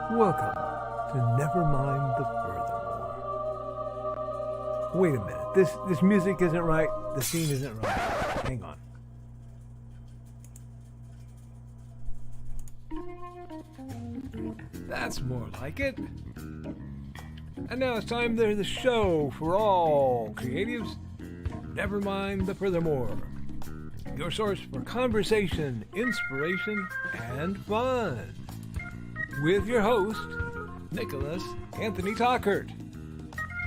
Welcome to Nevermind The Furthermore. Wait a minute. This music isn't right. The scene isn't right. Hang on. That's more like it. And now it's time for the show for all creatives. Nevermind The Furthermore. Your source for conversation, inspiration, and fun. With your host, Nicholas Anthony Tockert.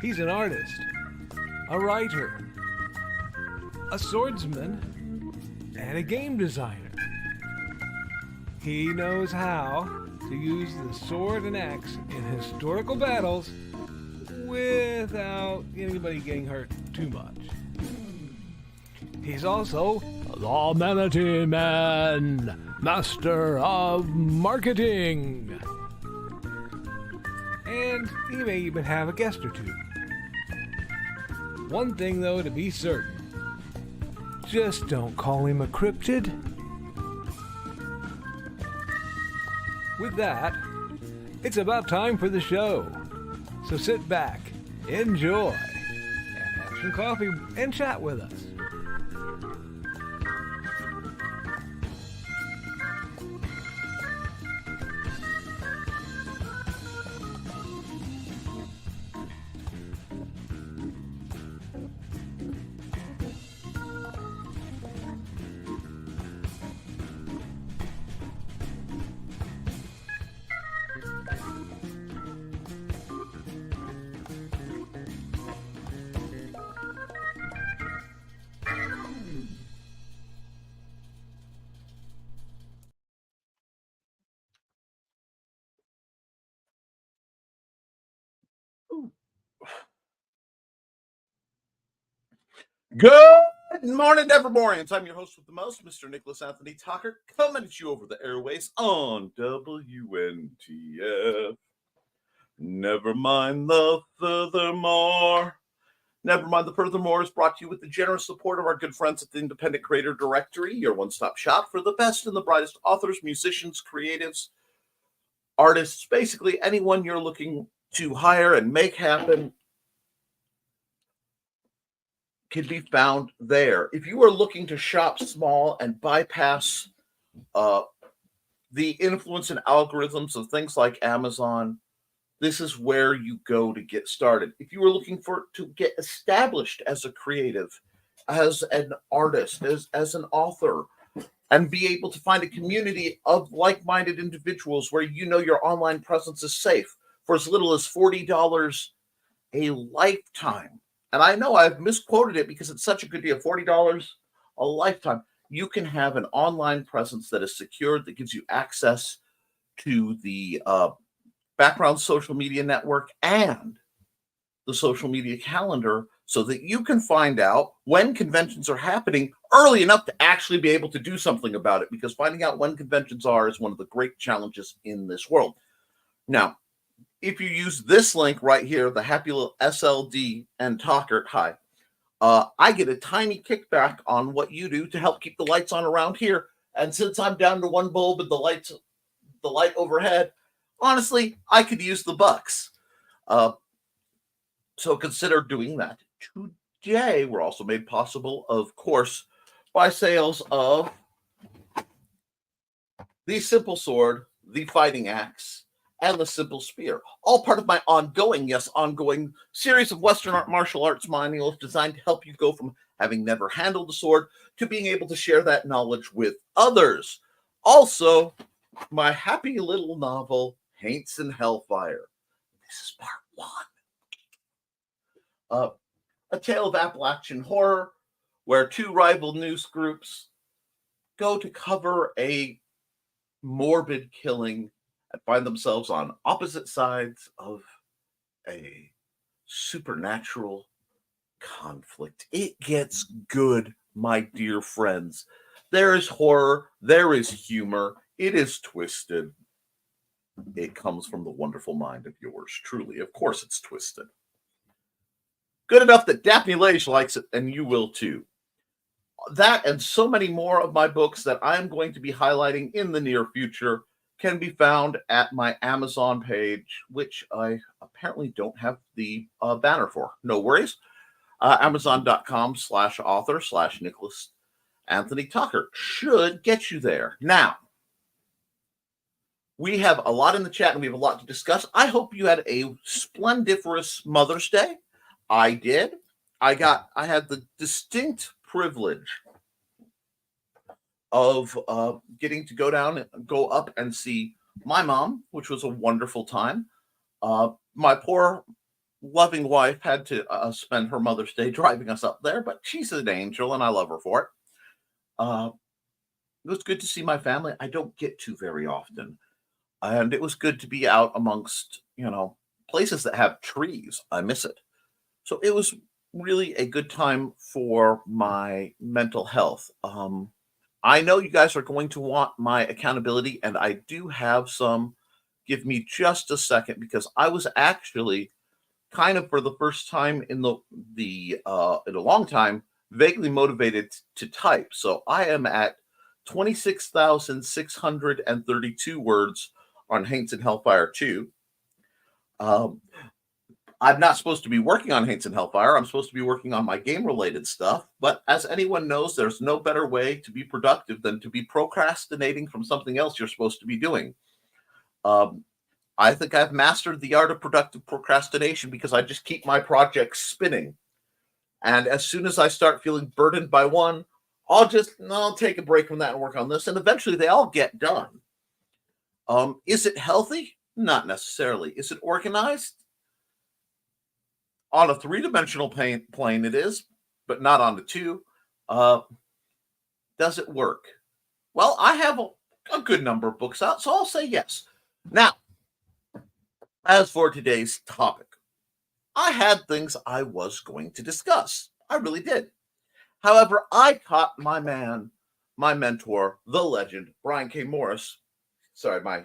He's an artist, a writer, a swordsman, and a game designer. He knows how to use the sword and axe in historical battles without anybody getting hurt too much. He's also the Manatee Man, master of marketing. And he may even have a guest or two. One thing, though, to be certain. Just don't call him a cryptid. With that, it's about time for the show. So sit back, enjoy, and have some coffee and chat with us. Good morning, Nevermorians. I'm your host with the most, Mr. Nicholas Anthony Tockert, coming at you over the airways on WNTF. Never mind the furthermore. Nevermind the Furthermore is brought to you with the generous support of our good friends at the Independent Creator Directory, your one-stop shop for the best and the brightest authors, musicians, creatives, artists, basically anyone you're looking to hire and make happen can be found there. If you are looking to shop small and bypass the influence and algorithms of things like Amazon, this is where you go to get started. If you are looking to get established as a creative, as an artist, as an author, and be able to find a community of like-minded individuals where you know your online presence is safe for as little as $40 a lifetime. And I know I've misquoted it because it's such a good deal, $40 a lifetime. You can have an online presence that is secured, that gives you access to the background social media network and the social media calendar so that you can find out when conventions are happening early enough to actually be able to do something about it, because finding out when conventions are is one of the great challenges in this world. Now, if you use this link right here, the happy little SLD and Tockert, hi, I get a tiny kickback on what you do to help keep the lights on around here. And since I'm down to one bulb and the light overhead, honestly, I could use the bucks. So consider doing that. Today, we're also made possible, of course, by sales of the Simple Sword, the Fighting Axe, and the Simple Spear, all part of my ongoing series of Western martial arts manuals designed to help you go from having never handled a sword to being able to share that knowledge with others. Also, my happy little novel, Haints and Hellfire. This is part one. A tale of Appalachian horror, where two rival news groups go to cover a morbid killing and find themselves on opposite sides of a supernatural conflict. It gets good, my dear friends. There is horror, there is humor, it is twisted. It comes from the wonderful mind of yours truly. Of course it's twisted. Good enough that Daphne Lage likes it, and you will too. That and so many more of my books that I'm going to be highlighting in the near future can be found at my Amazon page, which I apparently don't have the banner for. No worries. Amazon.com/author/Nicholas Anthony Tockert should get you there. Now, we have a lot in the chat and we have a lot to discuss. I hope you had a splendiferous Mother's Day. I did. I had the distinct privilege of getting to go up and see my mom, which was a wonderful time. My poor loving wife had to spend her Mother's Day driving us up there, but she's an angel and I love her for it. It was good to see my family. I don't get to very often. And it was good to be out amongst, places that have trees. I miss it. So it was really a good time for my mental health. I know you guys are going to want my accountability, and I do have some. Give me just a second, because I was actually kind of for the first time in in a long time vaguely motivated to type. So I am at 26,632 words on Haints and Hellfire 2. I'm not supposed to be working on Haints and Hellfire. I'm supposed to be working on my game-related stuff. But as anyone knows, there's no better way to be productive than to be procrastinating from something else you're supposed to be doing. I think I've mastered the art of productive procrastination because I just keep my projects spinning. And as soon as I start feeling burdened by one, I'll take a break from that and work on this. And eventually they all get done. Is it healthy? Not necessarily. Is it organized? On a three-dimensional plane it is, but not on the two. Does it work? Well, I have a good number of books out, so I'll say yes. Now, as for today's topic, I had things I was going to discuss. I really did. However, I caught my mentor, the legend, Brian K. Morris. Sorry, my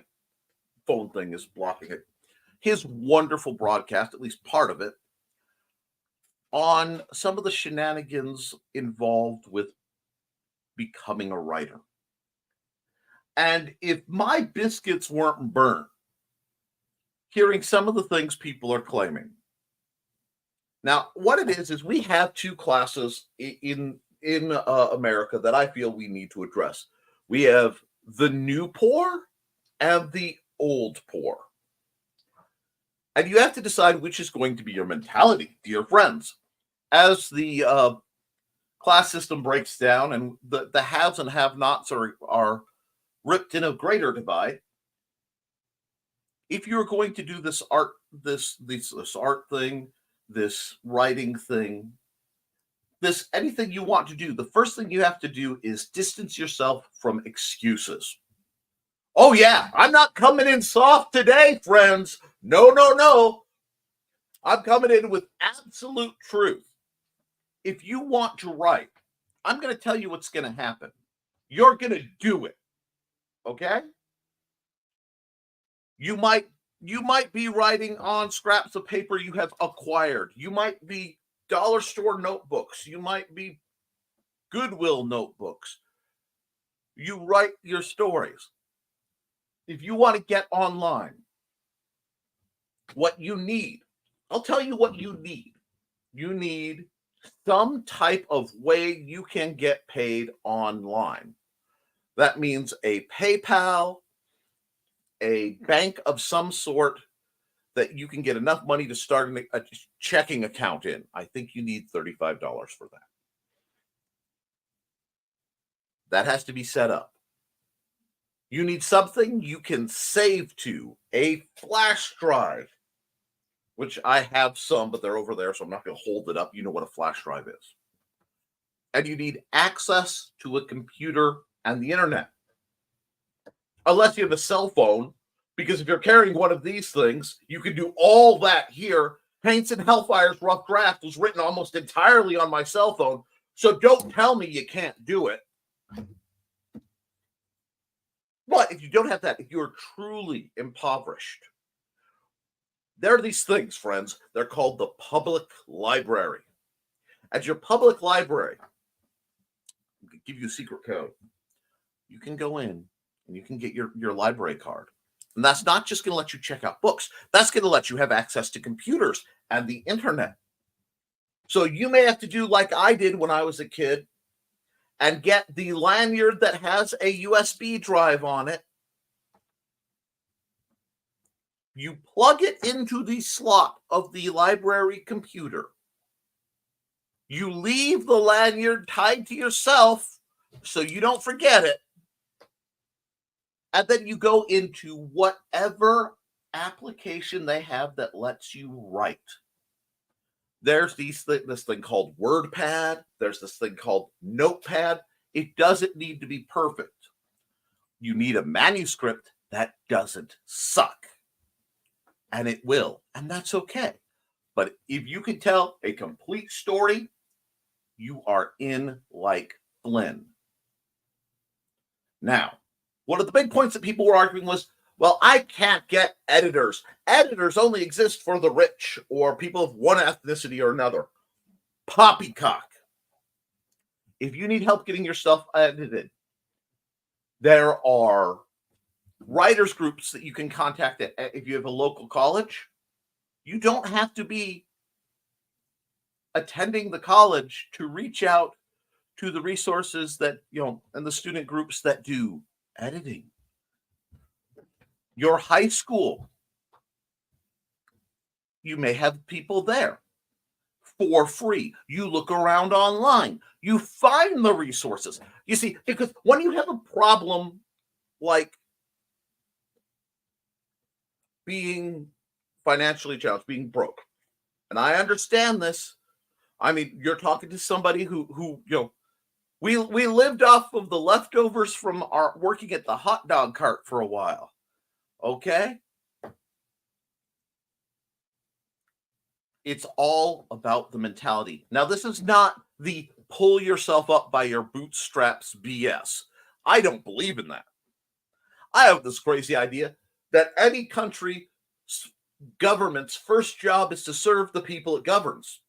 phone thing is blocking it. His wonderful broadcast, at least part of it, on some of the shenanigans involved with becoming a writer. And if my biscuits weren't burnt, hearing some of the things people are claiming. Now, what it is we have two classes in America that I feel we need to address. We have the new poor and the old poor. And you have to decide which is going to be your mentality, dear friends. As the class system breaks down and the haves and have-nots are ripped in a greater divide, if you're going to do this art thing, this writing thing, this anything you want to do, the first thing you have to do is distance yourself from excuses. Oh yeah, I'm not coming in soft today, friends. No. I'm coming in with absolute truth. If you want to write, I'm going to tell you what's going to happen. You're going to do it. Okay? You might be writing on scraps of paper you have acquired. You might be dollar store notebooks. You might be Goodwill notebooks. You write your stories. If you want to get online, what you need, I'll tell you what you need. You need some type of way you can get paid online. That means a PayPal, a bank of some sort that you can get enough money to start a checking account in. I think you need $35 for that. That has to be set up. You need something you can save to, a flash drive, which I have some, but they're over there, so I'm not going to hold it up. You know what a flash drive is. And you need access to a computer and the internet. Unless you have a cell phone, because if you're carrying one of these things, you can do all that here. Haints and Hellfire's rough draft was written almost entirely on my cell phone, so don't tell me you can't do it. But if you don't have that, if you're truly impoverished, there are these things, friends. They're called the public library. At your public library, give you a secret code. You can go in and you can get your library card. And that's not just going to let you check out books. That's going to let you have access to computers and the internet. So you may have to do like I did when I was a kid and get the lanyard that has a USB drive on it. You plug it into the slot of the library computer. You leave the lanyard tied to yourself so you don't forget it. And then you go into whatever application they have that lets you write. There's this thing called WordPad. There's this thing called Notepad. It doesn't need to be perfect. You need a manuscript that doesn't suck. And it will. And that's okay. But if you can tell a complete story, you are in like Flynn. Now, one of the big points that people were arguing was, well, I can't get editors. Editors only exist for the rich or people of one ethnicity or another. Poppycock. If you need help getting your stuff edited, there are writers groups that you can contact if you have a local college. You don't have to be attending the college to reach out to the resources that, and the student groups that do editing. Your high school, you may have people there for free. You look around online. You find the resources. You see, because when you have a problem like being financially challenged, being broke, and I understand this. I mean, you're talking to somebody who we lived off of the leftovers from our working at the hot dog cart for a while. Okay? It's all about the mentality. Now, this is not the pull yourself up by your bootstraps BS. I don't believe in that. I have this crazy idea that any country's government's first job is to serve the people it governs.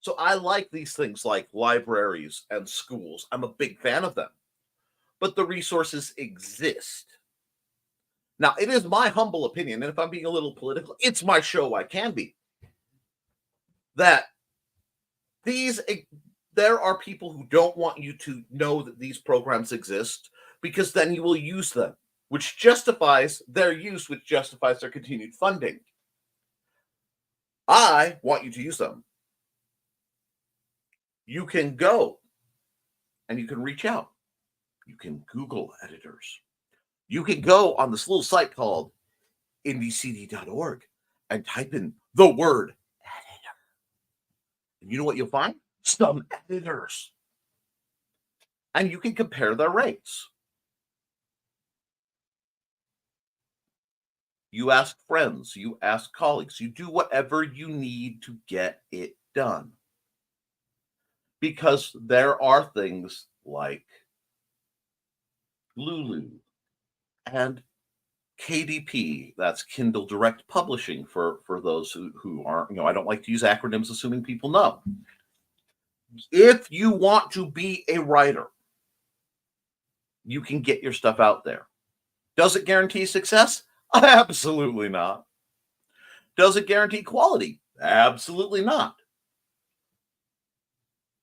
So I like these things like libraries and schools. I'm a big fan of them. But the resources exist. Now, it is my humble opinion, and if I'm being a little political, it's my show, I can be, that there are people who don't want you to know that these programs exist, because then you will use them, which justifies their use, which justifies their continued funding. I want you to use them. You can go and you can reach out. You can Google editors. You can go on this little site called indiecd.org and type in the word editor. And you know what you'll find? Some editors. And you can compare their rates. You ask friends, you ask colleagues, you do whatever you need to get it done. Because there are things like Lulu and KDP, that's Kindle Direct Publishing for those who aren't, I don't like to use acronyms assuming people know. If you want to be a writer, you can get your stuff out there. Does it guarantee success? Absolutely not. Does it guarantee quality? Absolutely not.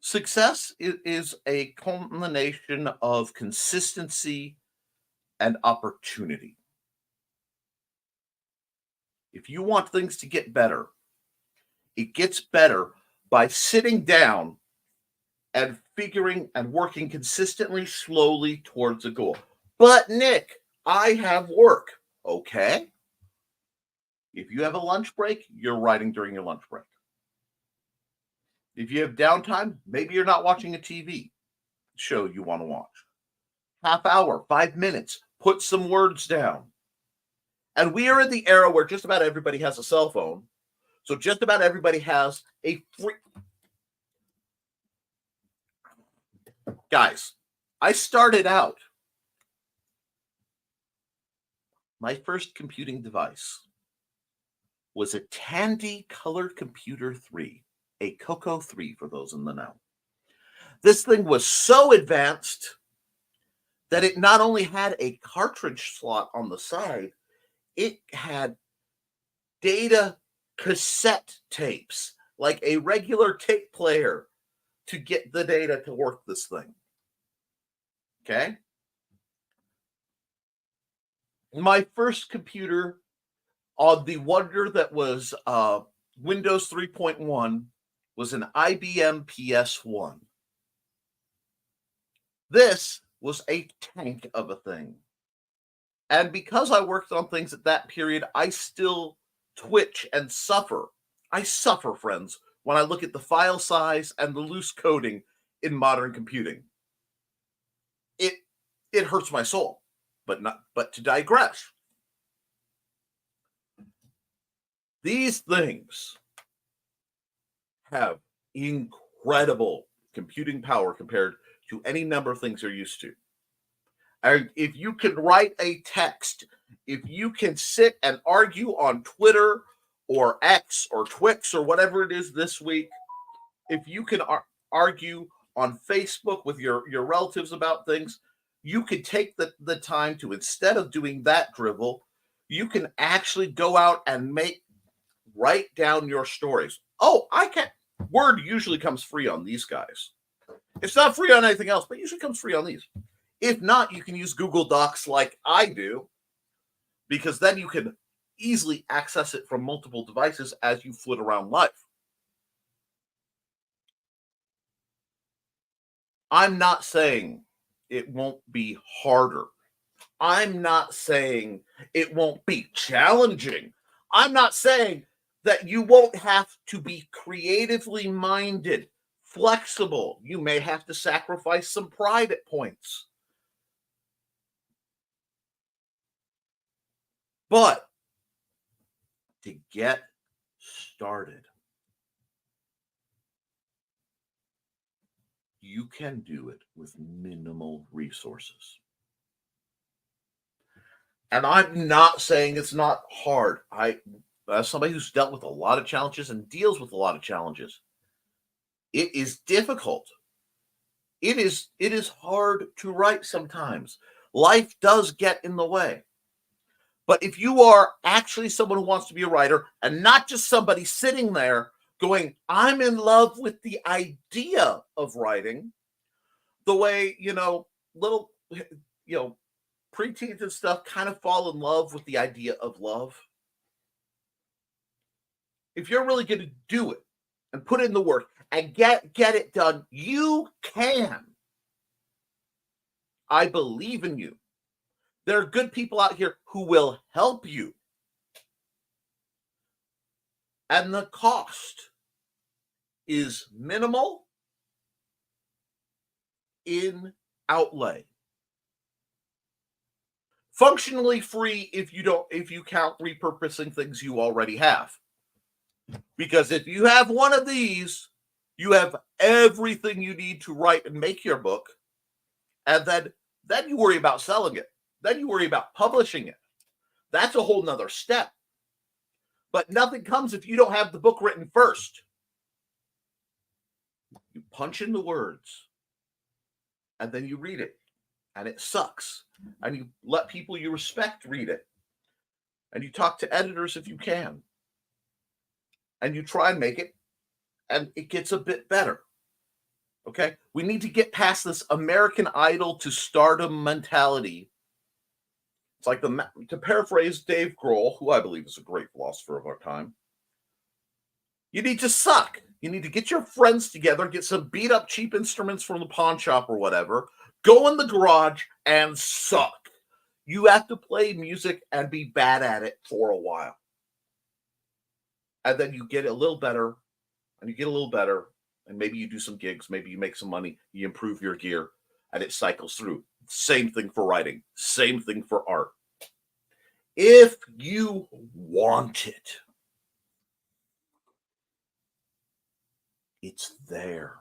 Success is a culmination of consistency and opportunity. If you want things to get better, it gets better by sitting down and figuring and working consistently, slowly towards a goal. But Nick, I have work. Okay. If you have a lunch break, you're writing during your lunch break. If you have downtime, maybe you're not watching a TV show you want to watch. Half hour, 5 minutes, put some words down. And we are in the era where just about everybody has a cell phone. So just about everybody has a free... Guys, I started out. My first computing device was a Tandy Color Computer 3, a Coco 3 for those in the know. This thing was so advanced that it not only had a cartridge slot on the side, it had data cassette tapes, like a regular tape player, to get the data to work this thing. Okay? My first computer on the wonder that was Windows 3.1 was an IBM PS1. This was a tank of a thing. And because I worked on things at that period, I still twitch and suffer. I suffer, friends, when I look at the file size and the loose coding in modern computing. It hurts my soul, but to digress. These things have incredible computing power compared to any number of things you're used to. And if you can write a text, if you can sit and argue on Twitter or X or Twix or whatever it is this week, if you can argue on Facebook with your relatives about things, you could take the time to, instead of doing that drivel, you can actually go out and write down your stories. Oh, I can. Word usually comes free on these guys. It's not free on anything else, but usually comes free on these. If not, you can use Google Docs like I do, because then you can easily access it from multiple devices as you flit around life. I'm not saying it won't be harder. I'm not saying it won't be challenging. I'm not saying that you won't have to be creatively minded, flexible. You may have to sacrifice some pride at points. But to get started, you can do it with minimal resources. And I'm not saying it's not hard. As somebody who's dealt with a lot of challenges and deals with a lot of challenges, it is difficult. It is hard to write sometimes. Life does get in the way. But if you are actually someone who wants to be a writer and not just somebody sitting there going, I'm in love with the idea of writing, the way, little, preteens and stuff kind of fall in love with the idea of love. If you're really going to do it and put in the work and get it done, you can. I believe in you. There are good people out here who will help you. And the cost is minimal in outlay. Functionally free if you count repurposing things you already have. Because if you have one of these, you have everything you need to write and make your book. And then you worry about selling it. Then you worry about publishing it. That's a whole nother step. But nothing comes if you don't have the book written first. You punch in the words, and then you read it, and it sucks. And you let people you respect read it. And you talk to editors if you can. And you try and make it, and it gets a bit better. Okay? We need to get past this American Idol to stardom mentality. It's like to paraphrase Dave Grohl, who I believe is a great philosopher of our time. You need to suck. You need to get your friends together, get some beat up cheap instruments from the pawn shop or whatever, go in the garage and suck. You have to play music and be bad at it for a while. And then you get a little better, and you get a little better, and maybe you do some gigs, maybe you make some money, you improve your gear, and it cycles through. Same thing for writing, same thing for art. If you want it, it's there.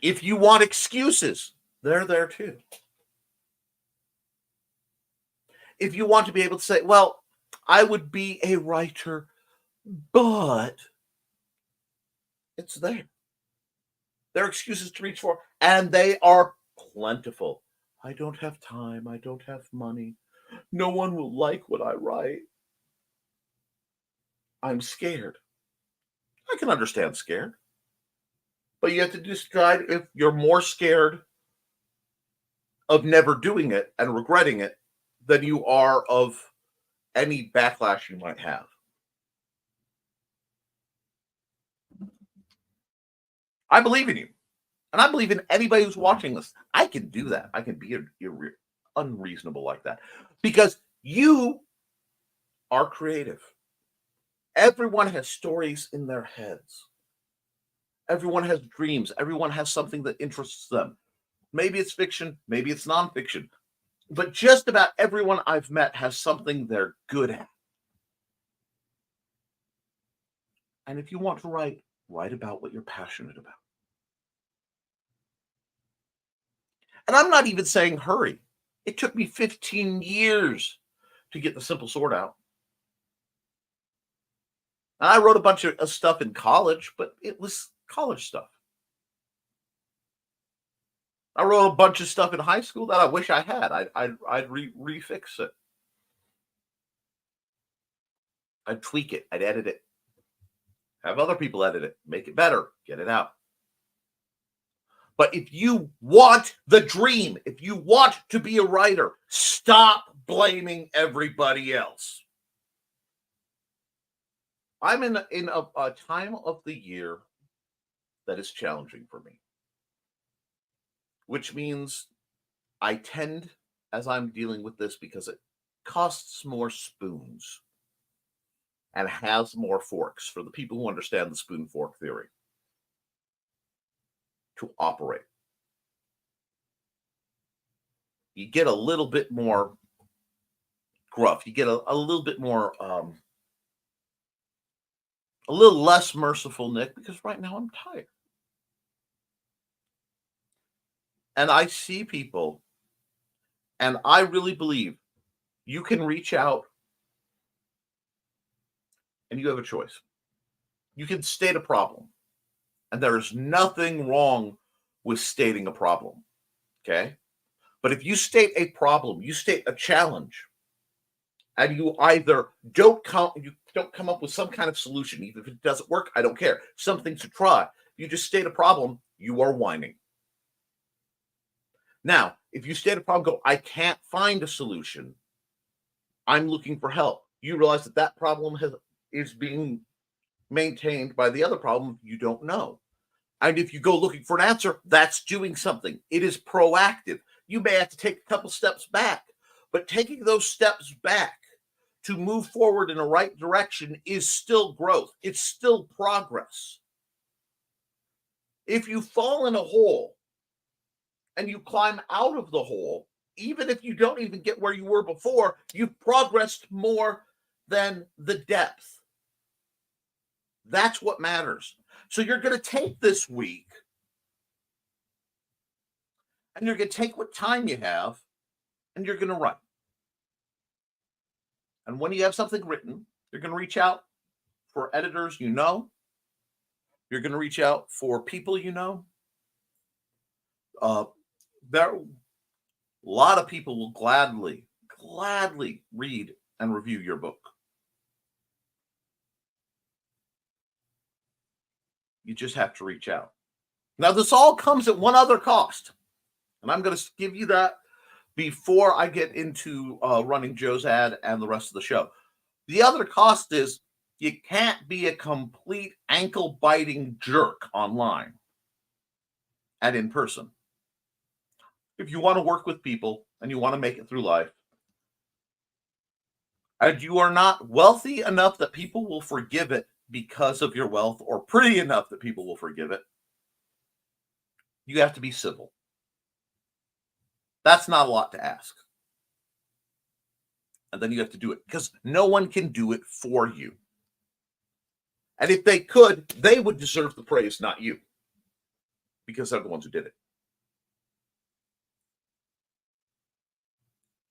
If you want excuses, they're there too. If you want to be able to say, well, I would be a writer, but it's there. There are excuses to reach for, and they are plentiful. I don't have time. I don't have money. No one will like what I write. I'm scared. I can understand scared. But you have to decide if you're more scared of never doing it and regretting it than you are of any backlash you might have. I believe in you. And I believe in anybody who's watching this. I can do that. I can be unreasonable like that because you are creative. Everyone has stories in their heads. Everyone has dreams. Everyone has something that interests them. Maybe it's fiction, maybe it's nonfiction, but just about everyone I've met has something they're good at. And if you want to write about what you're passionate about. And I'm not even saying hurry. It took me 15 years to get The Simple Sword out. And I wrote a bunch of stuff in college, but it was college stuff. I wrote a bunch of stuff in high school that I wish I had. I'd refix it. I'd tweak it. I'd edit it. Have other people edit it. Make it better. Get it out. But if you want the dream, if you want to be a writer, stop blaming everybody else. I'm in a time of the year that is challenging for me, which means I tend, as I'm dealing with this, because it costs more spoons and has more forks for the people who understand the spoon fork theory to operate. You get a little bit more gruff. You get a little bit more, a little less merciful, Nick, because right now I'm tired. And I see people, and I really believe you can reach out and you have a choice. You can state a problem, and there is nothing wrong with stating a problem, okay? But if you state a problem, you state a challenge, and you either don't come up with some kind of solution, even if it doesn't work, I don't care. Something to try. You just state a problem, you are whining. Now, if you state a problem, go, I can't find a solution. I'm looking for help. You realize that problem is being maintained by the other problem you don't know. And if you go looking for an answer, that's doing something. It is proactive. You may have to take a couple steps back, but taking those steps back to move forward in the right direction is still growth. It's still progress. If you fall in a hole and you climb out of the hole, even if you don't even get where you were before, you've progressed more than the depth. That's what matters. So you're going to take this week and you're going to take what time you have and you're going to write. And when you have something written, you're going to reach out for editors you know. You're going to reach out for people you know. There, a lot of people will gladly read and review your book. You just have to reach out. Now, this all comes at one other cost, and I'm going to give you that before I get into running Joe's ad and the rest of the show. The other cost is you can't be a complete ankle-biting jerk online and in person. If you want to work with people and you want to make it through life, and you are not wealthy enough that people will forgive it because of your wealth, or pretty enough that people will forgive it, you have to be civil. That's not a lot to ask. And then you have to do it because no one can do it for you. And if they could, they would deserve the praise, not you, because they're the ones who did it.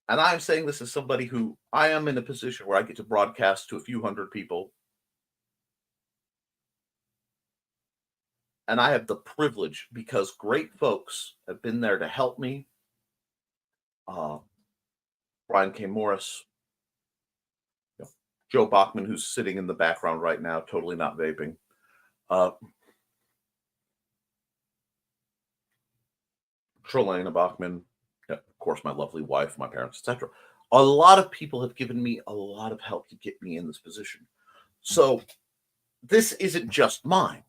And I'm saying this as somebody who I am in a position where I get to broadcast to a few hundred people. And I have the privilege, because great folks have been there to help me. Brian K. Morris, Joe Bachman, who's sitting in the background right now, totally not vaping. Trelana Bachman, of course, my lovely wife, my parents, etc. A lot of people have given me a lot of help to get me in this position. So this isn't just mine.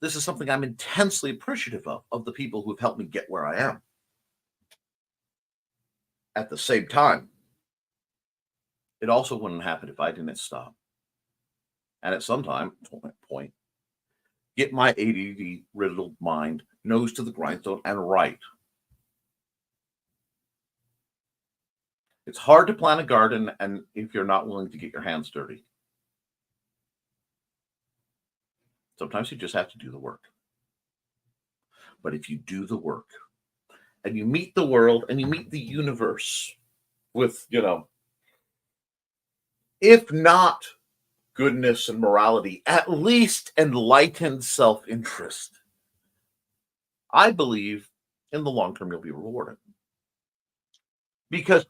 This is something I'm intensely appreciative of the people who've helped me get where I am. At the same time, it also wouldn't happen if I didn't stop. And at some point, get my ADD riddled mind nose to the grindstone and write. It's hard to plant a garden, and if you're not willing to get your hands dirty. Sometimes you just have to do the work. But if you do the work, and you meet the world, and you meet the universe with, if not goodness and morality, at least enlightened self-interest, I believe in the long term you'll be rewarded. Because,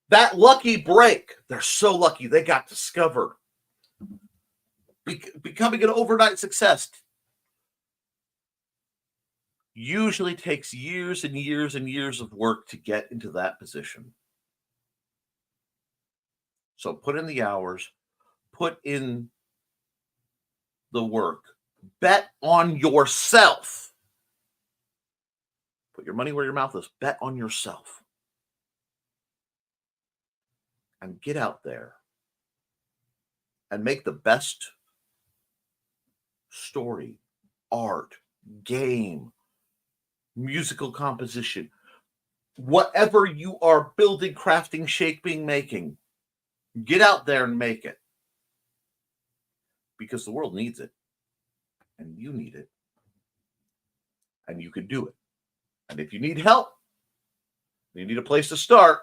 that lucky break, they're so lucky they got discovered. Becoming an overnight success usually takes years and years and years of work to get into that position. So put in the hours, put in the work, bet on yourself. Put your money where your mouth is. Bet on yourself. And get out there and make the best story, art, game, musical composition, whatever you are building, crafting, shaping, making. Get out there and make it. Because the world needs it. And you need it. And you can do it. And if you need help, you need a place to start.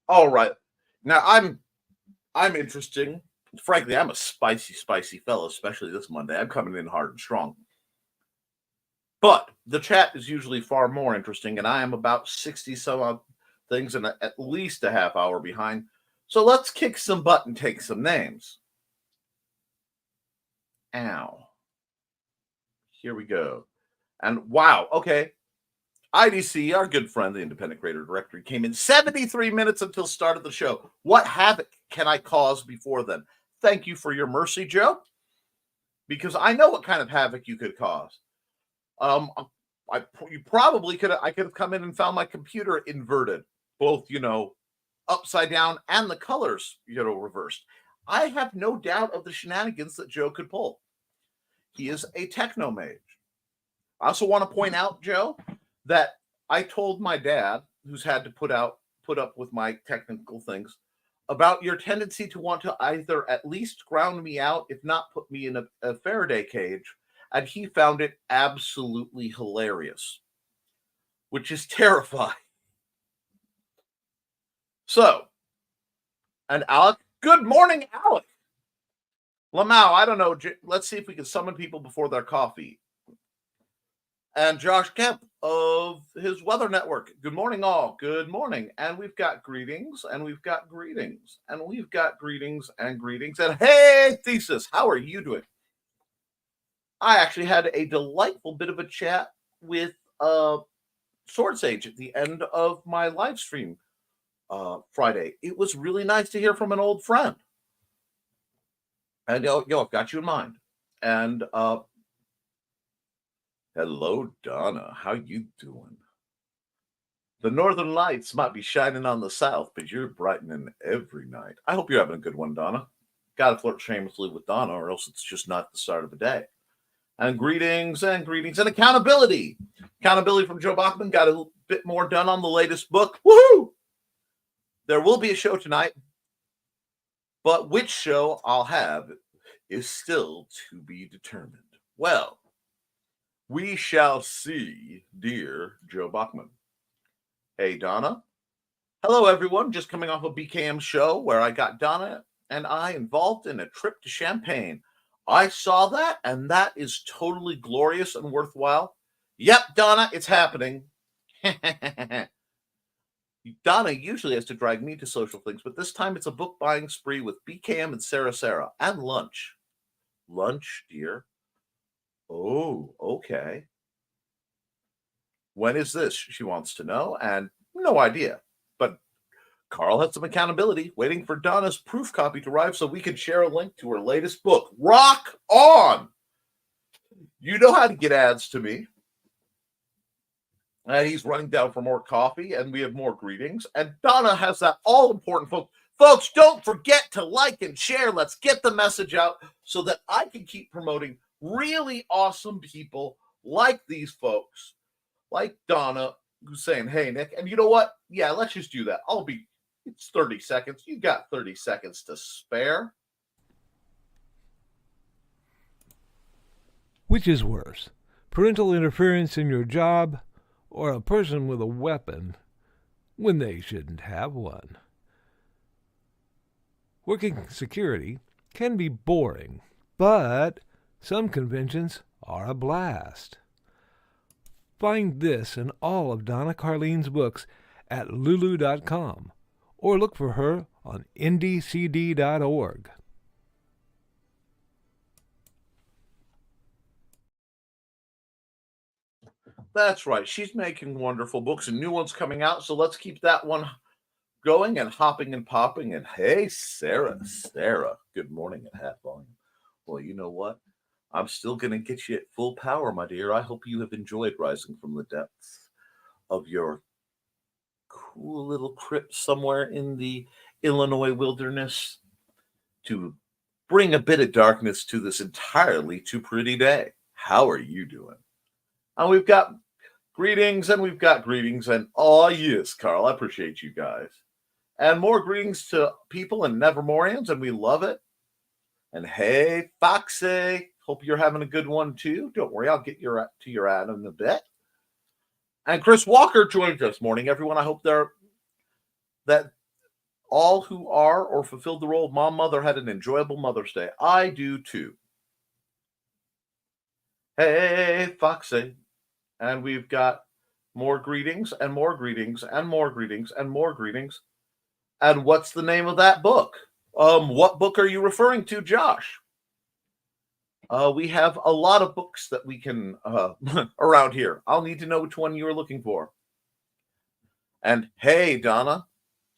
All right. Now I'm interesting. Frankly, I'm a spicy fella, especially this Monday. I'm coming in hard and strong. But the chat is usually far more interesting, and I am about 60 some odd things and at least a half hour behind. So let's kick some butt and take some names. Ow. Here we go. And wow, okay. IDC, our good friend, the Independent Creator Directory, came in 73 minutes until start of the show. What havoc can I cause before then? Thank you for your mercy, Joe, because I know what kind of havoc you could cause. You probably could. I could have come in and found my computer inverted, both upside down and the colors reversed. I have no doubt of the shenanigans that Joe could pull. He is a techno mage. I also want to point out, Joe, that I told my dad, who's had to put up with my technical things, about your tendency to want to either at least ground me out, if not put me in a Faraday cage, and he found it absolutely hilarious, which is terrifying. So, and Alec, good morning, Alec. Lamau, I don't know, let's see if we can summon people before their coffee. And Josh Kemp, of his weather network. Good morning, all. Good morning. And we've got greetings, and we've got greetings, and we've got greetings and greetings. And hey, Thesis, how are you doing? I actually had a delightful bit of a chat with Sword Sage at the end of my live stream Friday. It was really nice to hear from an old friend. And I've got you in mind. And hello, Donna. How you doing? The northern lights might be shining on the south, but you're brightening every night. I hope you're having a good one, Donna. Got to flirt shamelessly with Donna, or else it's just not the start of the day. And greetings and accountability. Accountability from Joe Bachman. Got a bit more done on the latest book. Woohoo! There will be a show tonight, but which show I'll have is still to be determined. Well, we shall see, dear Joe Bachman. Hey, Donna. Hello, everyone. Just coming off a BKM show where I got Donna and I involved in a trip to Champagne. I saw that, and that is totally glorious and worthwhile. Yep, Donna, it's happening. Donna usually has to drag me to social things, but this time it's a book buying spree with BKM and Sarah, and lunch. Lunch, dear? Oh, okay. When is this? She wants to know, and no idea. But Carl had some accountability, waiting for Donna's proof copy to arrive so we could share a link to her latest book. Rock on! You know how to get ads to me. And he's running down for more coffee, and we have more greetings. And Donna has that all-important folks. Folks, don't forget to like and share. Let's get the message out so that I can keep promoting really awesome people like these folks, like Donna, who's saying, hey, Nick. And you know what? Yeah, let's just do that. It's 30 seconds. You got 30 seconds to spare. Which is worse, parental interference in your job or a person with a weapon when they shouldn't have one? Working security can be boring, but some conventions are a blast. Find this and all of Donna Carlene's books at lulu.com or look for her on ndcd.org. That's right. She's making wonderful books and new ones coming out. So let's keep that one going and hopping and popping. And hey, Sarah, good morning at half volume. Well, you know what? I'm still going to get you at full power, my dear. I hope you have enjoyed rising from the depths of your cool little crypt somewhere in the Illinois wilderness to bring a bit of darkness to this entirely too pretty day. How are you doing? And we've got greetings, and oh yes, Carl, I appreciate you guys. And more greetings to people and Nevermorians, and we love it. And hey, Foxy, hope you're having a good one too. Don't worry, I'll get to your ad in a bit. And Chris Walker joined us this morning. Everyone, I hope that all who are or fulfilled the role of mom, mother had an enjoyable Mother's Day. I do too. Hey, Foxy. And we've got more greetings and more greetings and more greetings and more greetings. And what's the name of that book? What book are you referring to, Josh? We have a lot of books that we can around here. I'll need to know which one you were looking for. And hey, Donna.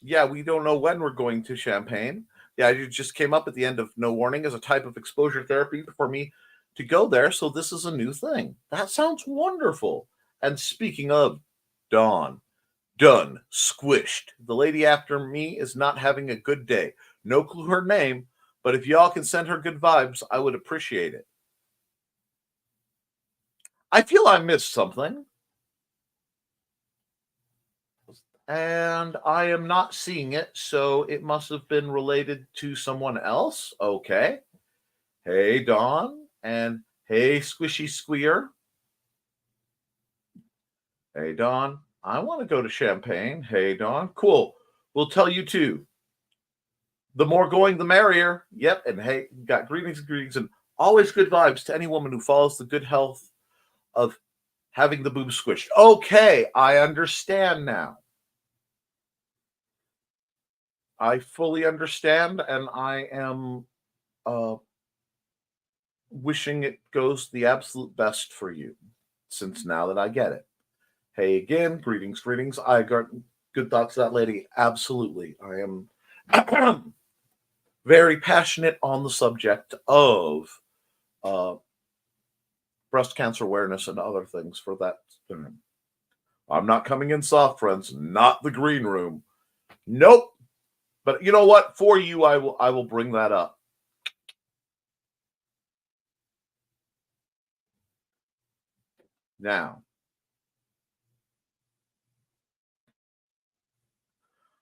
Yeah, we don't know when we're going to Champagne. Yeah, it just came up at the end of No Warning as a type of exposure therapy for me to go there. So this is a new thing. That sounds wonderful. And speaking of Dawn, done, squished. The lady after me is not having a good day. No clue her name, but if y'all can send her good vibes, I would appreciate it. I feel I missed something. And I am not seeing it, so it must have been related to someone else. Okay. Hey, Dawn. And hey, Squishy Squeer. Hey, Dawn. I want to go to Champagne. Hey, Dawn. Cool. We'll tell you too. The more going, the merrier. Yep. And hey, got greetings, and always good vibes to any woman who follows the good health of having the boob squished. Okay, I understand now. I fully understand, and I am wishing it goes the absolute best for you, since now that I get it. Hey, again, greetings, greetings. I got good thoughts of that lady. Absolutely. I am very passionate on the subject of uh, breast cancer awareness and other things for that. I'm not coming in soft, friends. Not the green room. Nope. But you know what? For you, I will bring that up. Now,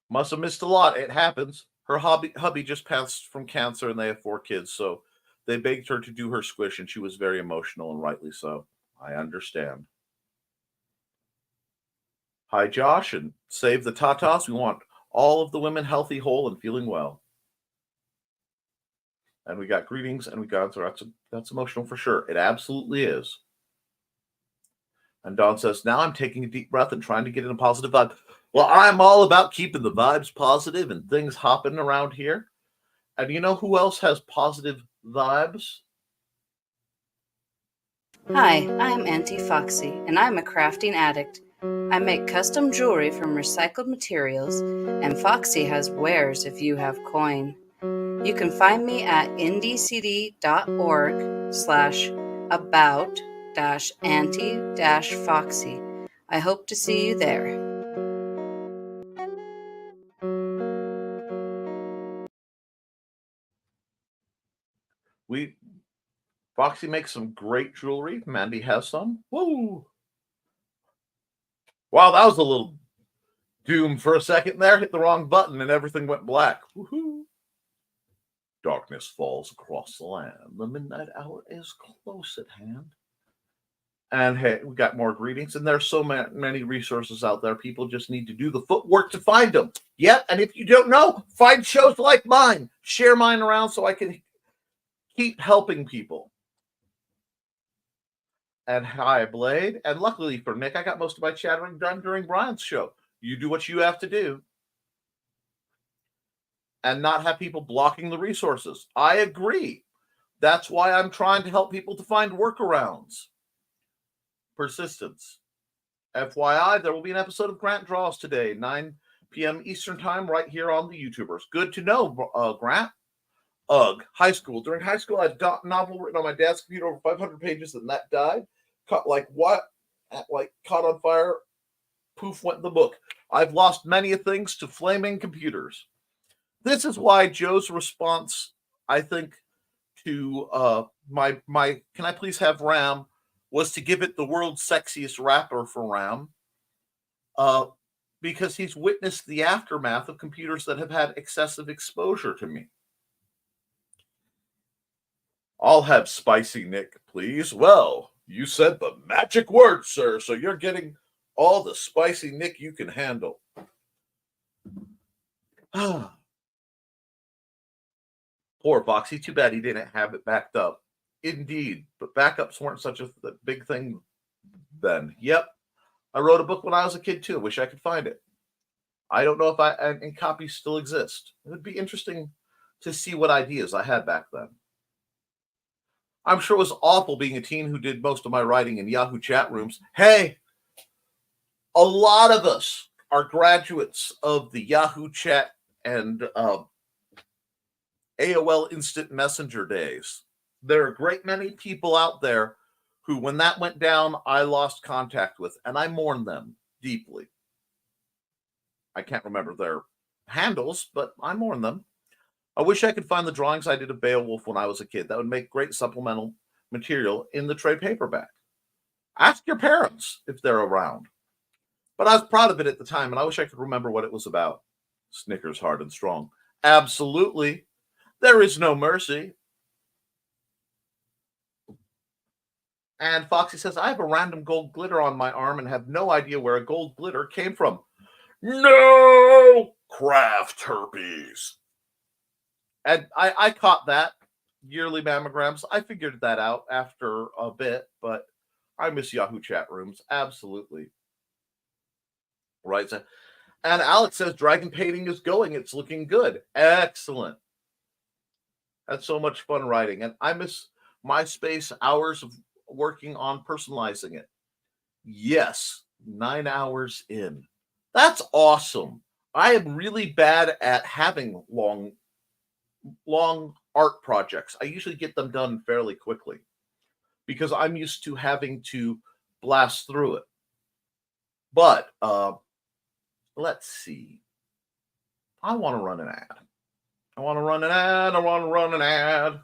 must have missed a lot. It happens. Her hubby just passed from cancer, and they have 4 kids. So they begged her to do her squish, and she was very emotional, and rightly so. I understand. Hi, Josh, and save the tatas. We want all of the women healthy, whole, and feeling well. And we got greetings, and we got that's emotional for sure. It absolutely is. And Don says, now I'm taking a deep breath and trying to get in a positive vibe. Well, I'm all about keeping the vibes positive and things hopping around here. And you know who else has positive vibes? Hi, I'm Auntie Foxy, and I'm a crafting addict. I make custom jewelry from recycled materials, and Foxy has wares if you have coin. You can find me at ndcd.org/about-auntie-foxy. I hope to see you there. Foxy makes some great jewelry. Mandy has some. Woo! Wow, that was a little doom for a second there. Hit the wrong button and everything went black. Woohoo! Darkness falls across the land. The midnight hour is close at hand. And hey, we got more greetings, and there's so many resources out there. People just need to do the footwork to find them. Yep, and if you don't know, find shows like mine. Share mine around so I can keep helping people. And hi, Blade. And luckily for Nick, I got most of my chattering done during Brian's show. You do what you have to do and not have people blocking the resources. I agree. That's why I'm trying to help people to find workarounds. Persistence. FYI, there will be an episode of Grant Draws today, 9 p.m. Eastern Time, right here on the YouTubers. Good to know, Grant. Ugh, high school. During high school, I had a novel written on my dad's computer, over 500 pages, and that died. Caught caught on fire. Poof went the book. I've lost many things to flaming computers. This is why Joe's response, I think, to my "Can I please have RAM?" was to give it the world's sexiest rapper for RAM. Because he's witnessed the aftermath of computers that have had excessive exposure to me. I'll have spicy Nick, please. Well, you said the magic word, sir, so you're getting all the spicy Nick you can handle. Poor Foxy. Too bad he didn't have it backed up. Indeed, but backups weren't such a big thing then. Yep. I wrote a book when I was a kid, too. Wish I could find it. I don't know if any copies still exist. It would be interesting to see what ideas I had back then. I'm sure it was awful being a teen who did most of my writing in Yahoo chat rooms. Hey, a lot of us are graduates of the Yahoo chat and AOL Instant Messenger days. There are a great many people out there who, when that went down, I lost contact with, and I mourn them deeply. I can't remember their handles, but I mourn them. I wish I could find the drawings I did of Beowulf when I was a kid. That would make great supplemental material in the trade paperback. Ask your parents if they're around. But I was proud of it at the time, and I wish I could remember what it was about. Snickers hard and strong. Absolutely. There is no mercy. And Foxy says, I have a random gold glitter on my arm and have no idea where a gold glitter came from. No! Craft herpes. And I caught that. Yearly mammograms. I figured that out after a bit, but I miss Yahoo chat rooms. Absolutely. Right. And Alex says dragon painting is going. It's looking good. Excellent. That's so much fun writing. And I miss MySpace hours of working on personalizing it. Yes, 9 hours in. That's awesome. I am really bad at having long art projects. I usually get them done fairly quickly because I'm used to having to blast through it. But let's see. I want to run an ad. I want to run an ad.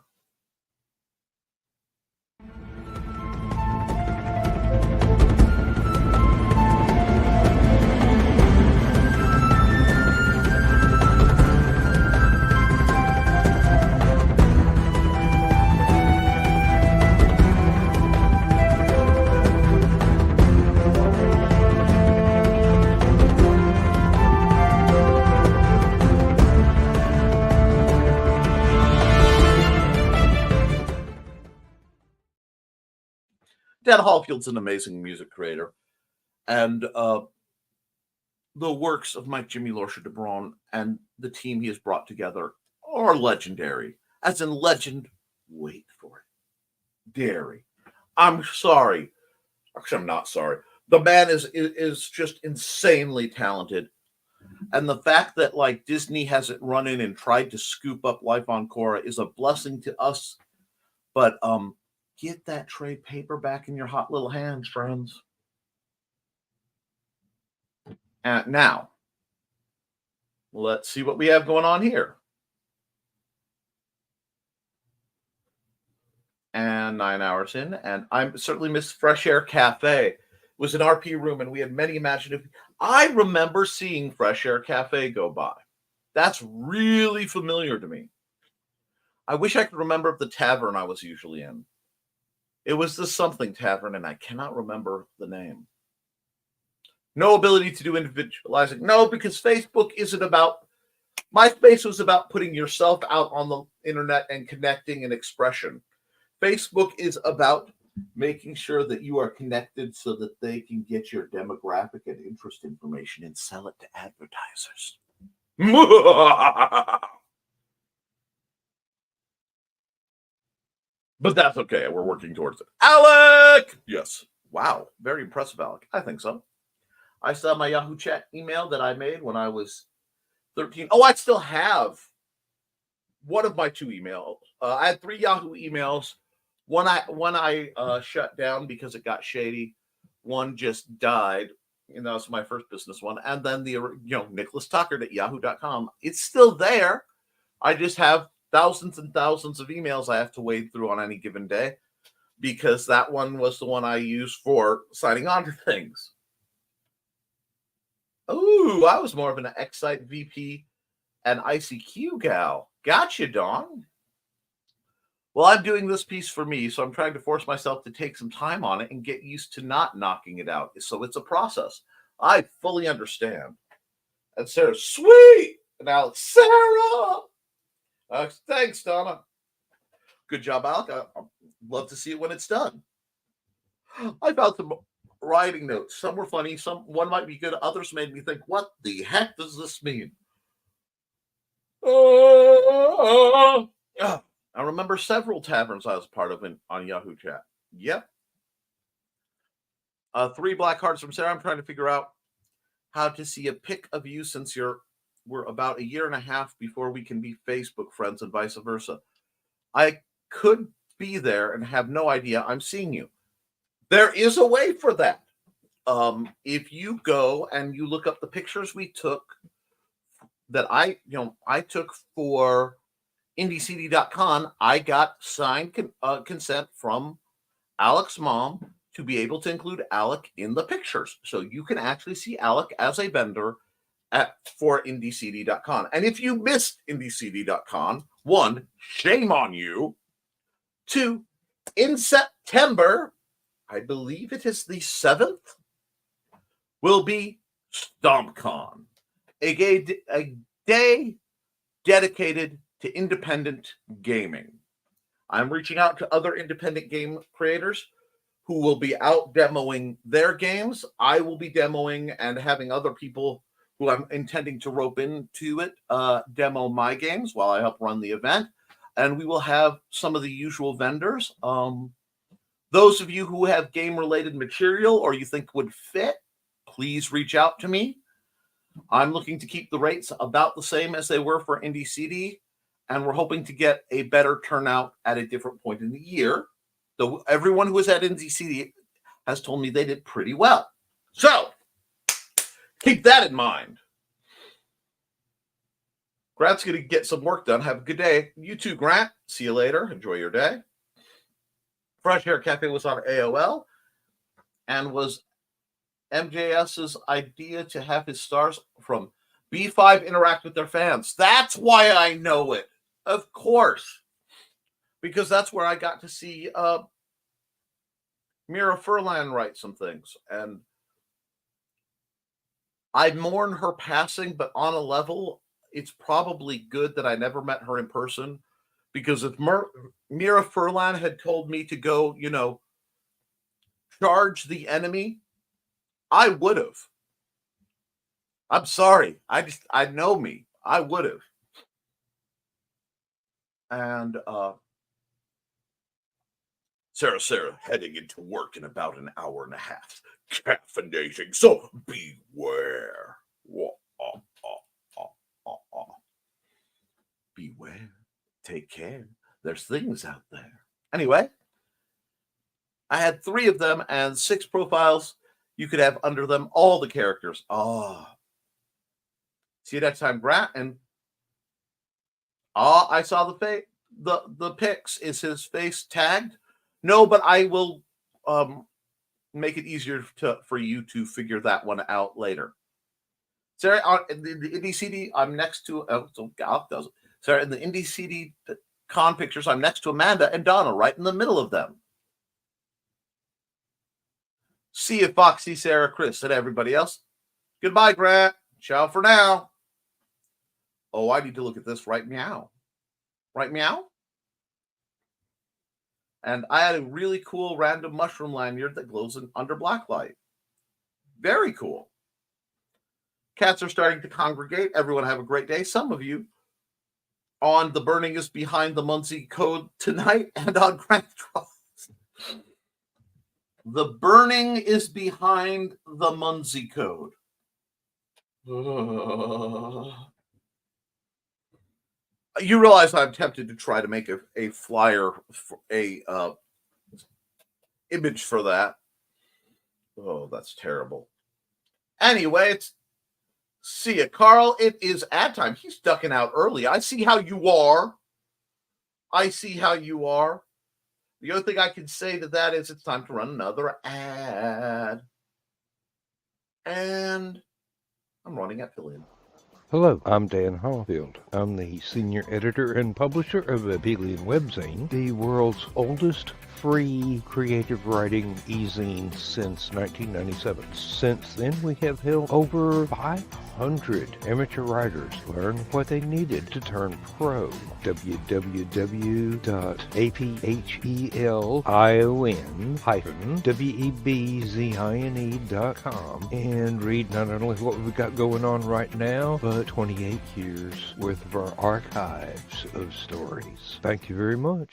Dan Hallfield's an amazing music creator, and the works of Mike Jimmy Lorsha DeBron and the team he has brought together are legendary. As in legend, wait for it, dairy. I'm sorry. Actually, I'm not sorry. The man is just insanely talented. And the fact that like Disney hasn't run in and tried to scoop up Life on Korra is a blessing to us. But get that trade paperback in your hot little hands, friends. And now, let's see what we have going on here. And 9 hours in, and I certainly miss Fresh Air Cafe. It was an RP room, and we had many imaginative. I remember seeing Fresh Air Cafe go by. That's really familiar to me. I wish I could remember the tavern I was usually in. It was the something tavern, and I cannot remember the name. No ability to do individualizing. No, because Facebook isn't about. MySpace was about putting yourself out on the internet and connecting and expression. Facebook is about making sure that you are connected so that they can get your demographic and interest information and sell it to advertisers. But that's okay. We're working towards it. Alec! Yes. Wow. Very impressive, Alec. I think so. I saw my Yahoo chat email that I made when I was 13. Oh, I still have one of my 2 emails. I had 3 Yahoo emails. One I shut down because it got shady. One just died. And that was my first business one. And then Nicholas Tockert at yahoo.com. It's still there. I just have thousands and thousands of emails I have to wade through on any given day because that one was the one I used for signing on to things. Oh, I was more of an Excite VP and ICQ gal. Gotcha, Dawn. Well, I'm doing this piece for me, so I'm trying to force myself to take some time on it and get used to not knocking it out. So it's a process. I fully understand. And Sarah, sweet! And Alex, Sarah! Thanks, Donna. Good job, Alec. I'd love to see it when it's done. I found some writing notes. Some were funny. One might be good. Others made me think, what the heck does this mean? I remember several taverns I was part of on Yahoo Chat. Yep. 3 black hearts from Sarah. I'm trying to figure out how to see a pic of you since we're about a year and a half before we can be Facebook friends and vice versa. I could be there and have no idea I'm seeing you. There is a way for that. If you go and you look up the pictures we took that I took for IndieCD.com, I got signed consent from Alec's mom to be able to include Alec in the pictures. So you can actually see Alec as a vendor for IndieCD.com. And if you missed IndieCD.com, 1, shame on you. 2, in September, I believe it is the 7th, will be StompCon, a day dedicated to independent gaming. I'm reaching out to other independent game creators who will be out demoing their games. I will be demoing and having other people who I'm intending to rope into it demo my games while I help run the event. And we will have some of the usual vendors. Those of you who have game-related material or you think would fit, please reach out to me. I'm looking to keep the rates about the same as they were for Indie CD, and we're hoping to get a better turnout at a different point in the year. Though everyone who was at Indie CD has told me they did pretty well. So, keep that in mind. Grant's going to get some work done. Have a good day. You too, Grant. See you later. Enjoy your day. Fresh Air Cafe was on AOL and was MJS's idea to have his stars from B5 interact with their fans. That's why I know it. Of course. Because that's where I got to see Mira Furlan write some things. And I mourn her passing, but on a level, it's probably good that I never met her in person. Because if Mira Furlan had told me to go, charge the enemy, I would have. I'm sorry. I know me. I would have. And Sarah, heading into work in about an hour and a half. Caffeinating, so beware. Beware. Take care. There's things out there. Anyway, I had 3 of them and 6 profiles. You could have under them all the characters. See you next time, Grant. And I saw the pics. Is his face tagged? No, but I will make it easier for you to figure that one out later. Sarah, in the Indie CD, I'm next to Sarah, in the Indie CD con pictures, I'm next to Amanda and Donna, right in the middle of them. See you, Foxy, Sarah, Chris, and everybody else. Goodbye, Grant. Ciao for now. Oh, I need to look at this. Right meow. Right meow? And I had a really cool random mushroom lanyard that glows under blacklight. Very cool. Cats are starting to congregate. Everyone have a great day. Some of you on The Burning is Behind the Muncie Code tonight and on Grant Cross. The Burning is Behind the Muncie Code. You realize I'm tempted to try to make a flyer, image for that. Oh, that's terrible. Anyway, see ya, Carl. It is ad time. He's ducking out early. I see how you are. The only thing I can say to that is it's time to run another ad. And I'm running at fill-in. Hello, I'm Dan Hallfield. I'm the senior editor and publisher of Abelian Webzine, the world's oldest free creative writing e-zine since 1997. Since then, we have helped over 500 amateur writers learn what they needed to turn pro. www.aphelion-webzine.com and read not only what we've got going on right now, but 28 years worth of our archives of stories. Thank you very much.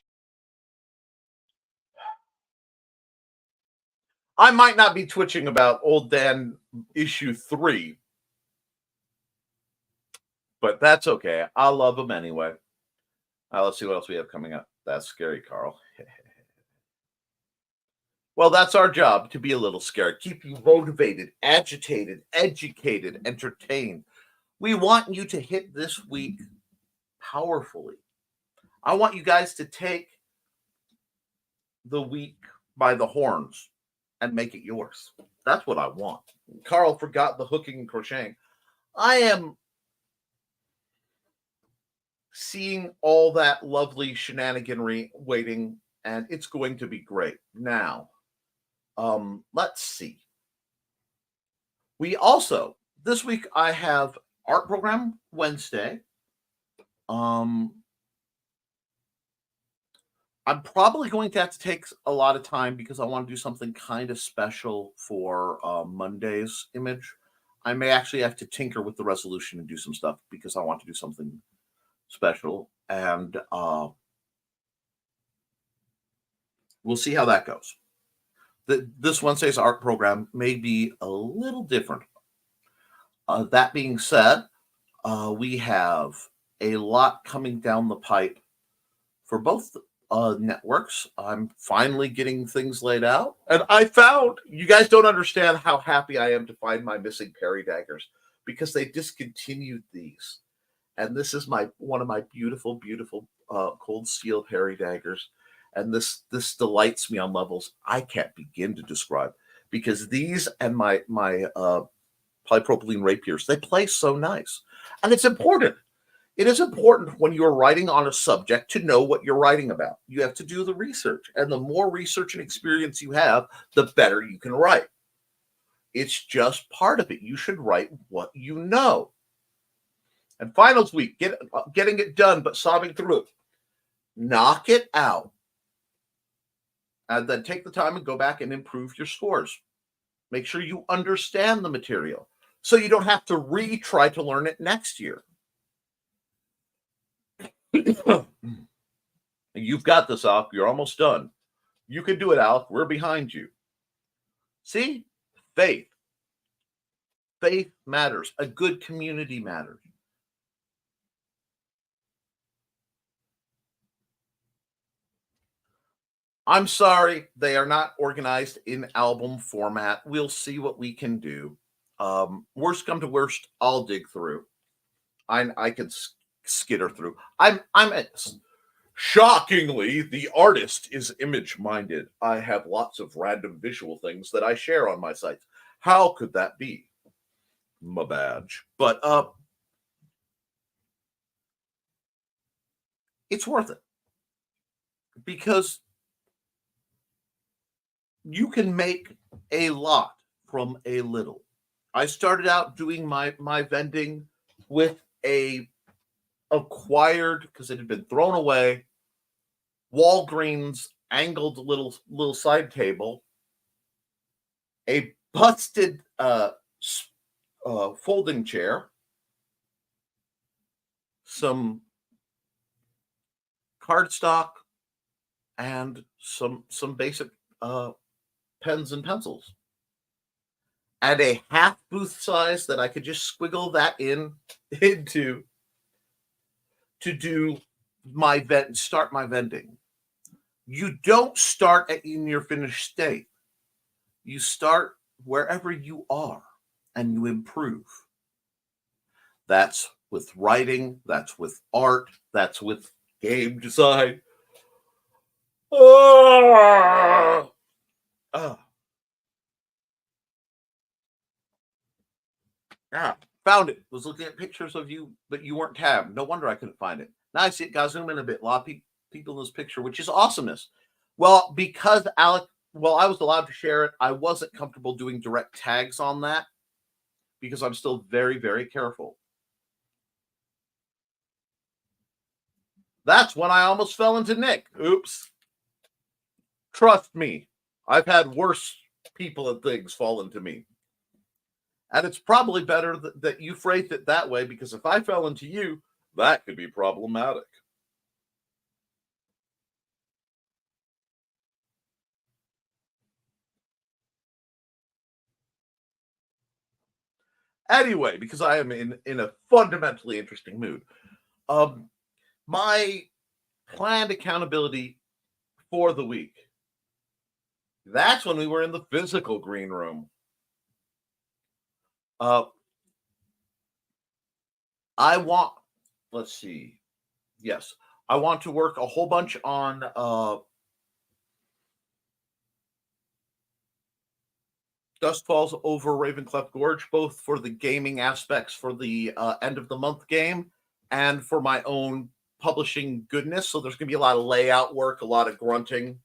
I might not be twitching about Old Dan issue 3, but that's okay. I love him anyway. Let's see what else we have coming up. That's scary, Carl. Well, that's our job, to be a little scared. Keep you motivated, agitated, educated, entertained. We want you to hit this week powerfully. I want you guys to take the week by the horns and make it yours. That's what I want. Carl forgot the hooking and crocheting. I am seeing all that lovely shenaniganry waiting, and it's going to be great. Now, let's see. We also, this week I have art program Wednesday. I'm probably going to have to take a lot of time because I want to do something kind of special for Monday's image. I may actually have to tinker with the resolution and do some stuff because I want to do something special, and we'll see how that goes. This Wednesday's art program may be a little different. That being said, we have a lot coming down the pipe for both networks. I'm finally getting things laid out. And I found, you guys don't understand how happy I am to find my missing Perry daggers because they discontinued these. And this is one of my beautiful, beautiful cold steel Perry daggers. And this delights me on levels I can't begin to describe because these and my polypropylene rapiers, they play so nice. And it's important. It is important when you're writing on a subject to know what you're writing about. You have to do the research. And the more research and experience you have, the better you can write. It's just part of it. You should write what you know. And finals week, getting it done, but sobbing through it. Knock it out. And then take the time and go back and improve your scores. Make sure you understand the material so you don't have to retry to learn it next year. You've got this, Alec. You're almost done. You can do it, Alec. We're behind you. See? Faith. Faith matters. A good community matters. I'm sorry, they are not organized in album format. We'll see what we can do. Worst come to worst, I'll dig through. I could skitter through. Shockingly, the artist is image-minded. I have lots of random visual things that I share on my site. How could that be? My badge. But it's worth it. Because you can make a lot from a little. I started out doing my vending with a acquired, because it had been thrown away, Walgreens angled little side table, a busted folding chair, some cardstock, and some basic pens and pencils, and a half booth size that I could just squiggle that into to do my start my vending. You don't start in your finished state. You start wherever you are and you improve. That's with writing, that's with art, that's with game design. Found it. Was looking at pictures of you, but you weren't tabbed. No wonder I couldn't find it. Now I see it. Got zoom in a bit. A lot of people in this picture, which is awesomeness. Well, because Alec, I was allowed to share it, I wasn't comfortable doing direct tags on that because I'm still very, very careful. That's when I almost fell into Nick. Oops. Trust me, I've had worse people and things fall into me. And it's probably better that you phrased it that way, because if I fell into you, that could be problematic. Anyway, because I am in a fundamentally interesting mood. My planned accountability for the week. That's when we were in the physical green room. I want to work a whole bunch on Dust Falls Over Ravencleft Gorge, both for the gaming aspects for the end of the month game and for my own publishing goodness. So there's going to be a lot of layout work, a lot of grunting.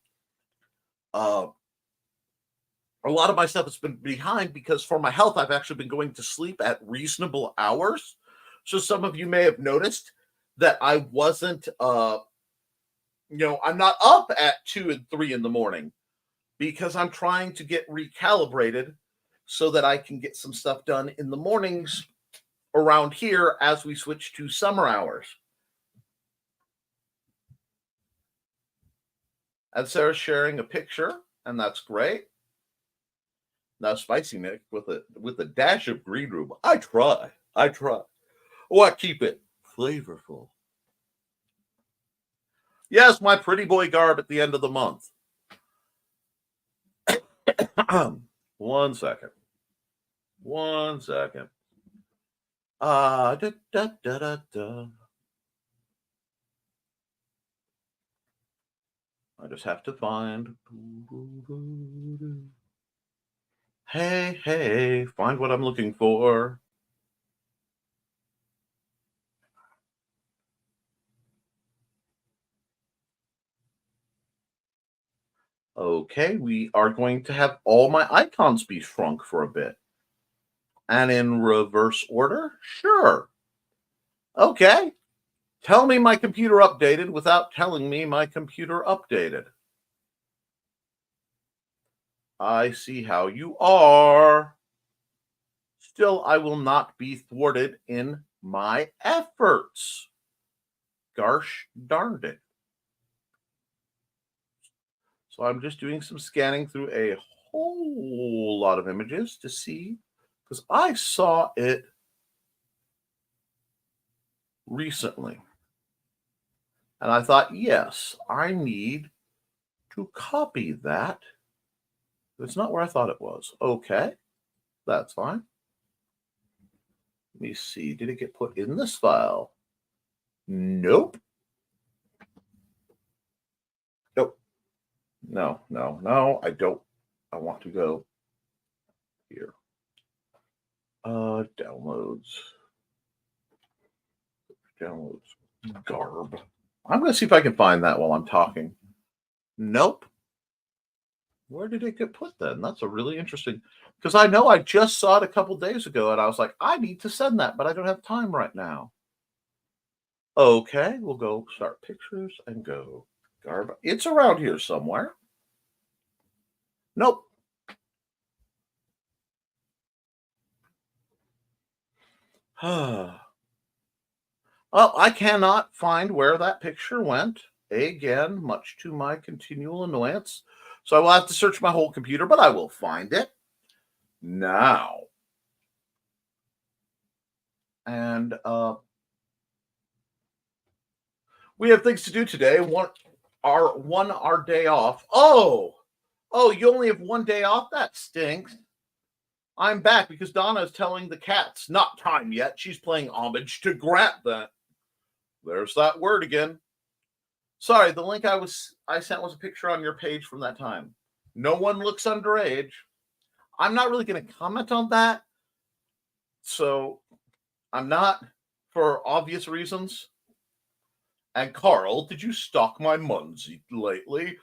A lot of my stuff has been behind because for my health, I've actually been going to sleep at reasonable hours. So some of you may have noticed that I wasn't I'm not up at 2 and 3 in the morning because I'm trying to get recalibrated so that I can get some stuff done in the mornings around here as we switch to summer hours. And Sarah's sharing a picture, and that's great. Now, Spicy Nick with a dash of green room. I try. Oh, I keep it flavorful. Yes, my pretty boy garb at the end of the month. One second. Da, da, da, da, da. I just have to find. Hey, find what I'm looking for. Okay, we are going to have all my icons be shrunk for a bit. And in reverse order? Sure. Okay. Tell me my computer updated without telling me my computer updated. I see how you are. Still, I will not be thwarted in my efforts. Gosh darned it. So I'm just doing some scanning through a whole lot of images to see, because I saw it recently. And I thought, yes, I need to copy that. It's not where I thought it was. Okay, that's fine. Let me see. Did it get put in this file? Nope. No, I don't. I want to go here. Downloads. Garb. I'm going to see if I can find that while I'm talking. Nope. Where did it get put then? That's a really interesting, because I know I just saw it a couple days ago and I was like, I need to send that, but I don't have time right now. Okay, we'll go start pictures and go garb. It's around here somewhere. Nope. Well, I cannot find where that picture went. Again, much to my continual annoyance. So I will have to search my whole computer, but I will find it now. And we have things to do today. Our day off. Oh, you only have one day off? That stinks. I'm back because Donna is telling the cats not time yet. She's playing homage to grant that. There's that word again. Sorry, the link I sent was a picture on your page from that time. No one looks underage. I'm not really going to comment on that. So I'm not, for obvious reasons. And Carl, did you stalk my Munzie lately?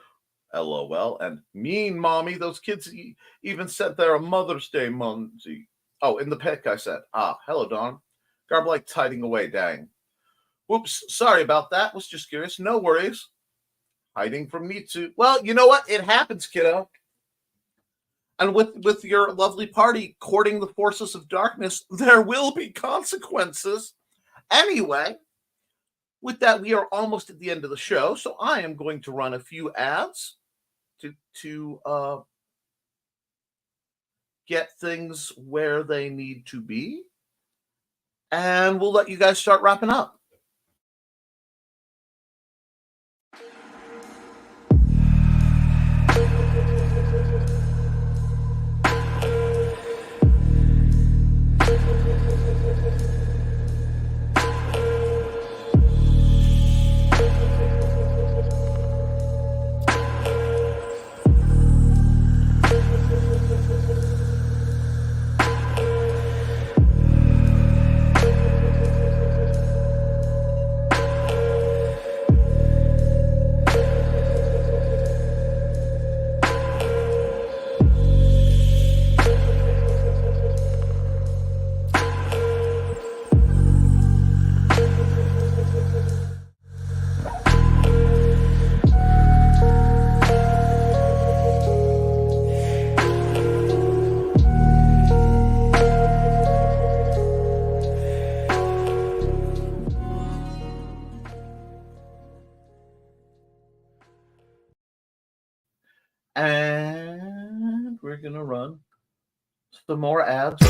LOL. And mean mommy, those kids even sent there a Mother's Day Munzie. Oh, in the pic I said. Hello, Don. Garb like hiding away, dang. Whoops, sorry about that. Was just curious. No worries. Hiding from me too. Well, you know what? It happens, kiddo. And with your lovely party courting the forces of darkness, there will be consequences. Anyway, with that, we are almost at the end of the show, so I am going to run a few ads to get things where they need to be, and we'll let you guys start wrapping up. run some more ads.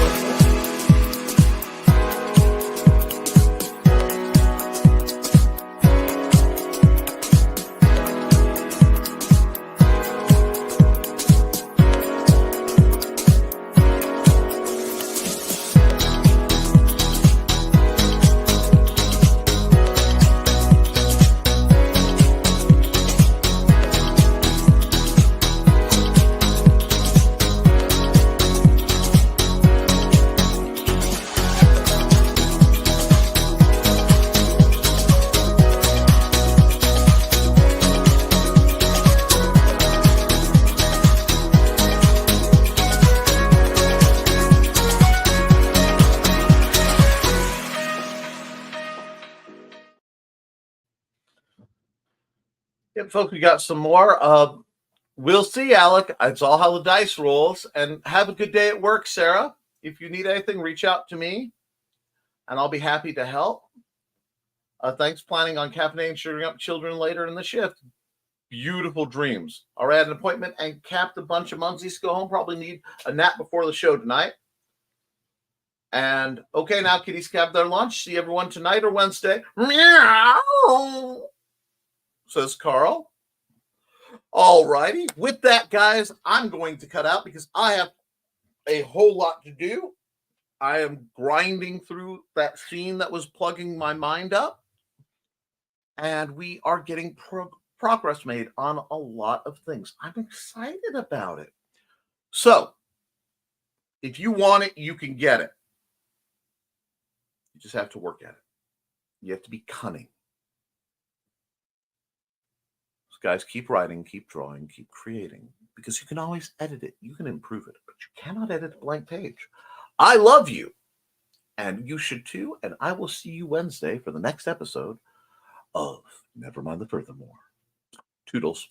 Yep, folks, we got some more. We'll see, Alec. It's all how the dice rolls. And have a good day at work, Sarah. If you need anything, reach out to me, and I'll be happy to help. Thanks. Planning on caffeinating and sugaring up children later in the shift. Beautiful dreams. All right, an appointment and capped a bunch of munsies to go home. Probably need a nap before the show tonight. And okay, now kitties have their lunch. See everyone tonight or Wednesday. Meow, says Carl. All righty. With that, guys, I'm going to cut out because I have a whole lot to do. I am grinding through that scene that was plugging my mind up. And we are getting progress made on a lot of things. I'm excited about it. So, if you want it, you can get it. You just have to work at it. You have to be cunning. Guys, keep writing, keep drawing, keep creating, because you can always edit it. You can improve it, but you cannot edit a blank page. I love you, and you should too, and I will see you Wednesday for the next episode of Nevermind the Furthermore. Toodles.